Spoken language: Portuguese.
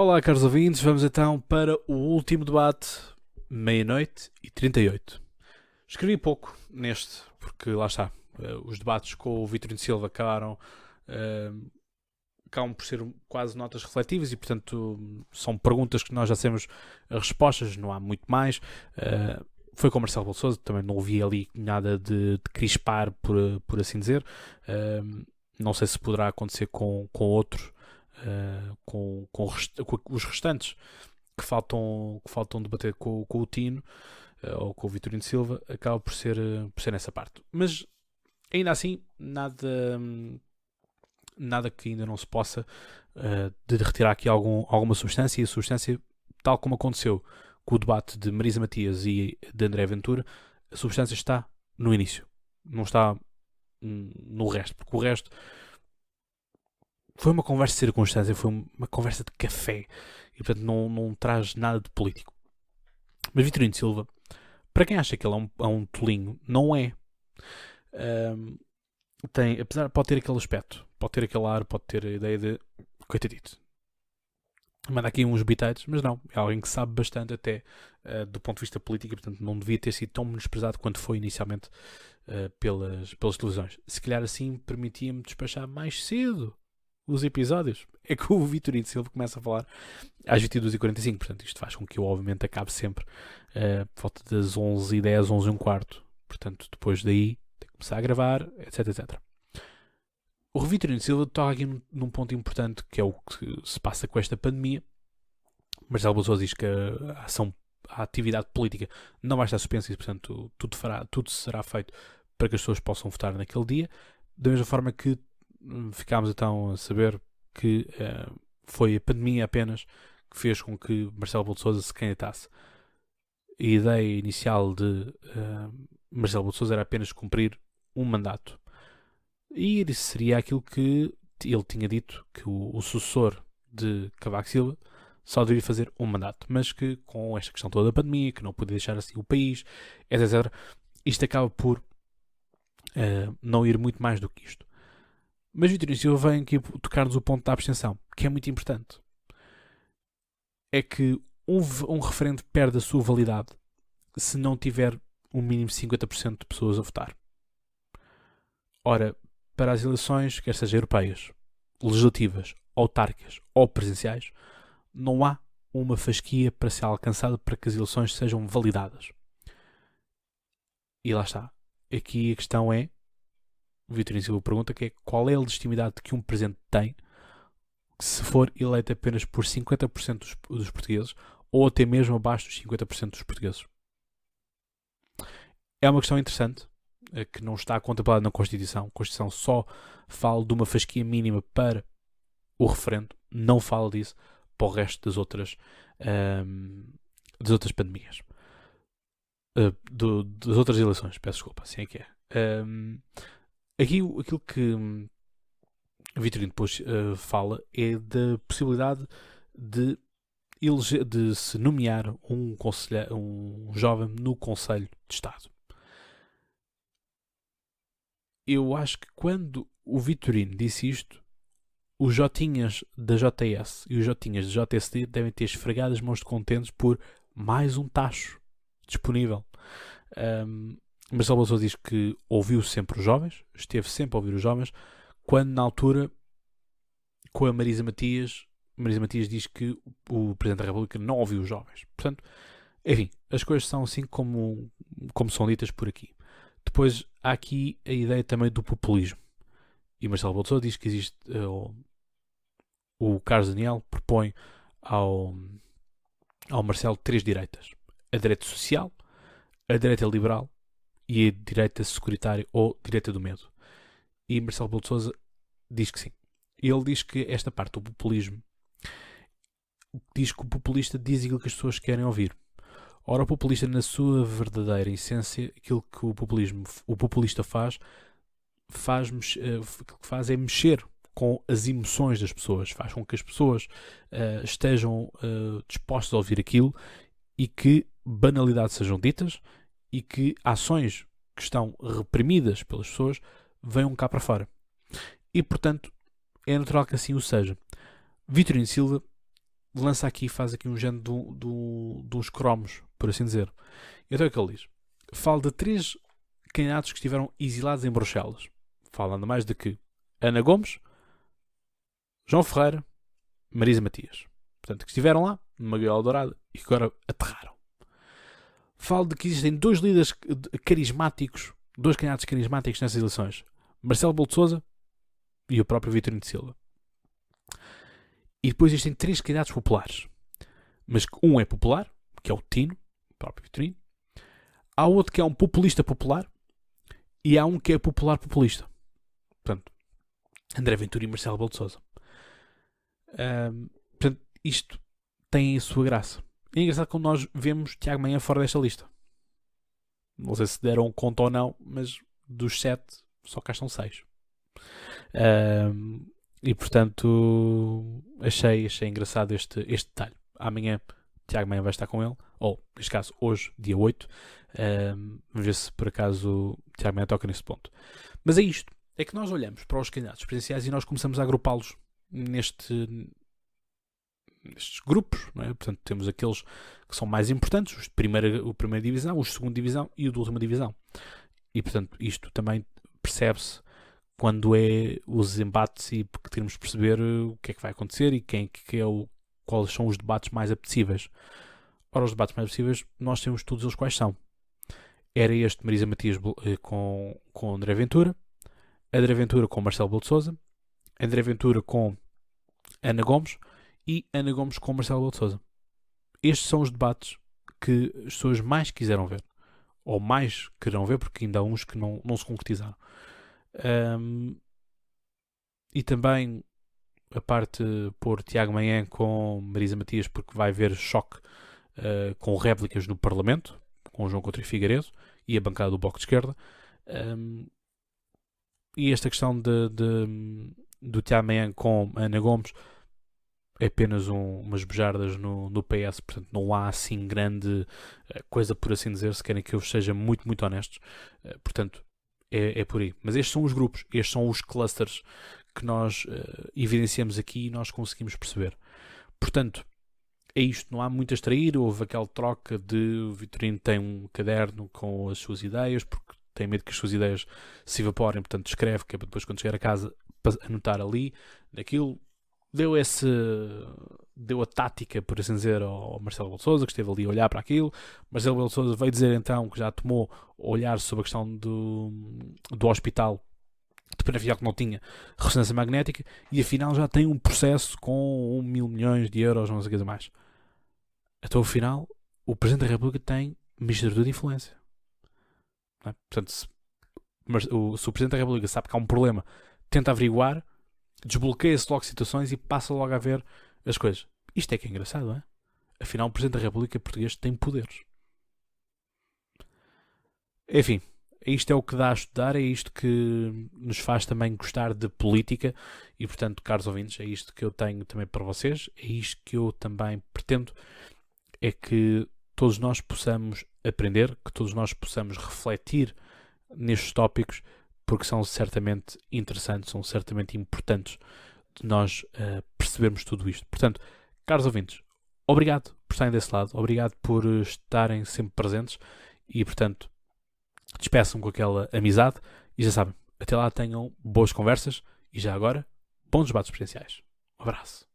Olá, caros ouvintes, vamos então para o último debate, meia-noite e 38. Escrevi pouco neste, porque lá está, os debates com o Vitorino Silva eh, acabam por ser quase notas refletivas e, portanto, são perguntas que nós já sabemos as respostas, não há muito mais. Foi com o Marcelo Rebelo de Sousa, também não ouvi ali nada de crispar, por assim dizer. Não sei se poderá acontecer com outros. Com os restantes que faltam debater com o Tino ou com o Vitorino Silva, acaba por ser nessa parte. Mas ainda assim, nada que ainda não se possa de retirar aqui alguma substância, e a substância, tal como aconteceu com o debate de Marisa Matias e de André Ventura, a substância está no início, não está no resto, porque o resto foi uma conversa de circunstância, foi uma conversa de café e, portanto, não traz nada de político. Mas Vitorino Silva, para quem acha que ele é um tolinho, não é. Pode ter aquele aspecto, pode ter aquele ar, pode ter a ideia de coitadito. Manda aqui uns bitites, mas não, é alguém que sabe bastante até do ponto de vista político, portanto não devia ter sido tão menosprezado quanto foi inicialmente pelas televisões. Se calhar assim permitia-me despachar mais cedo os episódios. É que o Vitorino Silva começa a falar às 22h45, portanto isto faz com que eu obviamente acabe sempre por volta das 11h10, 11h15, portanto depois daí tem que começar a gravar, etc. O Vitorino Silva toca aqui num ponto importante, que é o que se passa com esta pandemia. Marcelo Rebelo de Sousa diz que a atividade política não vai estar suspensa e, portanto, tudo será feito para que as pessoas possam votar naquele dia. Da mesma forma que ficámos então a saber que foi a pandemia apenas que fez com que Marcelo Rebelo de Sousa se candidatasse. A ideia inicial de Marcelo Rebelo de Sousa era apenas cumprir um mandato. E isso seria aquilo que ele tinha dito, que o sucessor de Cavaco Silva só deveria fazer um mandato, mas que com esta questão toda da pandemia, que não podia deixar assim o país, etc., isto acaba por não ir muito mais do que isto. Mas Vitorino Silva vem aqui tocar-nos o ponto da abstenção, que é muito importante. É que um referendo perde a sua validade se não tiver um mínimo de 50% de pessoas a votar. Ora, para as eleições, quer sejam europeias, legislativas, autárquicas ou presidenciais, não há uma fasquia para ser alcançada para que as eleições sejam validadas. E lá está. Aqui a questão é, o Vitorino Silva pergunta, que é qual é a legitimidade que um presidente tem se for eleito apenas por 50% dos portugueses ou até mesmo abaixo dos 50% dos portugueses. É uma questão interessante, que não está contemplada na Constituição. A Constituição só fala de uma fasquia mínima para o referendo, não fala disso para o resto das outras pandemias. Das outras eleições, peço desculpa, assim é que é. Aqui aquilo que a Vitorino depois fala é da possibilidade de se nomear um jovem no Conselho de Estado. Eu acho que quando o Vitorino disse isto, os Jotinhas da JS e os Jotinhas da JSD devem ter esfregado as mãos de contentes por mais um tacho disponível. Marcelo Rebelo de Sousa diz que ouviu sempre os jovens, esteve sempre a ouvir os jovens, quando na altura, com a Marisa Matias diz que o Presidente da República não ouviu os jovens. Portanto, enfim, as coisas são assim como são ditas por aqui. Depois há aqui a ideia também do populismo. E Marcelo Rebelo de Sousa diz que existe... o Carlos Daniel propõe ao Marcelo 3 direitas. A direita social, a direita liberal e a direita securitária ou direita do medo. E Marcelo Rebelo de Sousa diz que sim. Ele diz que esta parte do populismo diz que o populista diz aquilo que as pessoas querem ouvir. Ora, o populista, na sua verdadeira essência, aquilo que o populista faz é mexer com as emoções das pessoas, faz com que as pessoas estejam dispostas a ouvir aquilo e que banalidades sejam ditas e que ações que estão reprimidas pelas pessoas venham cá para fora. E, portanto, é natural que assim o seja. Vitorino Silva lança aqui, faz aqui um género de uns cromos, por assim dizer. Então é o que ele diz. Fala de 3 candidatos que estiveram exilados em Bruxelas. Fala nada mais de que Ana Gomes, João Ferreira, Marisa Matias. Portanto, que estiveram lá, numa gaiola dourada, e que agora aterraram. Fala de que existem 2 líderes carismáticos, 2 candidatos carismáticos nessas eleições. Marcelo Rebelo de Sousa e o próprio Vitorino de Silva. E depois existem 3 candidatos populares. Mas um é popular, que é o Tino, o próprio Vitorino. Há outro que é um populista popular. E há um que é popular populista. Portanto, André Ventura e Marcelo Rebelo de Sousa. Portanto, isto tem a sua graça. É engraçado quando nós vemos Tiago Maia fora desta lista. Não sei se deram conta ou não, mas dos 7, só cá estão 6. E portanto, achei engraçado este detalhe. Amanhã Tiago Maia vai estar com ele, ou neste caso hoje, dia 8. Vamos ver se por acaso Tiago Maia toca nesse ponto. Mas é isto. É que nós olhamos para os candidatos presidenciais e nós começamos a agrupá-los nestes grupos, não é? Portanto, temos aqueles que são mais importantes, o primeira divisão, o segunda divisão e o da última divisão. E, portanto, isto também percebe-se quando é os embates e que temos de perceber o que é que vai acontecer e quais são os debates mais apetecíveis. Ora, os debates mais apetecíveis, nós temos todos eles quais são. Era este Marisa Matias com André Ventura, André Ventura com Marcelo Rebelo de Sousa, André Ventura com Ana Gomes e Ana Gomes com Marcelo Rebelo de Sousa. Estes são os debates que as pessoas mais quiseram ver. Ou mais quererão ver, porque ainda há uns que não se concretizaram. E também a parte por Tiago Maia com Marisa Matias, porque vai haver choque com réplicas no Parlamento, com João Coutinho Figueiredo e a bancada do Bloco de Esquerda. E esta questão do Tiago Maia com Ana Gomes é apenas umas bejardas no PS, portanto não há assim grande coisa, por assim dizer, se querem que eu seja muito, muito honestos. Portanto, é por aí. Mas estes são os grupos, estes são os clusters que nós evidenciamos aqui e nós conseguimos perceber. Portanto, é isto, não há muito a extrair. Houve aquela troca de o Vitorino tem um caderno com as suas ideias, porque tem medo que as suas ideias se evaporem, portanto escreve, que é para depois quando chegar a casa anotar ali, naquilo. Deu a tática, por assim dizer, ao Marcelo Rebelo de Sousa, que esteve ali a olhar para aquilo. Marcelo Rebelo de Sousa veio dizer então que já tomou olhar sobre a questão do hospital de Penafiel, que não tinha ressonância magnética, e afinal já tem um processo com 1.000 milhões de euros, não sei o que mais. Então, afinal, o Presidente da República tem magistratura de influência. Não é? Portanto, se o Presidente da República sabe que há um problema, tenta averiguar, desbloqueia-se logo situações e passa logo a ver as coisas. Isto é que é engraçado, não é? Afinal, o Presidente da República português tem poderes. Enfim, isto é o que dá a estudar, é isto que nos faz também gostar de política e, portanto, caros ouvintes, é isto que eu tenho também para vocês, é isto que eu também pretendo, é que todos nós possamos aprender, que todos nós possamos refletir nestes tópicos, porque são certamente interessantes, são certamente importantes de nós percebermos tudo isto. Portanto, caros ouvintes, obrigado por estarem desse lado, obrigado por estarem sempre presentes e, portanto, despeçam com aquela amizade e já sabem, até lá tenham boas conversas e já agora, bons debates presidenciais. Um abraço.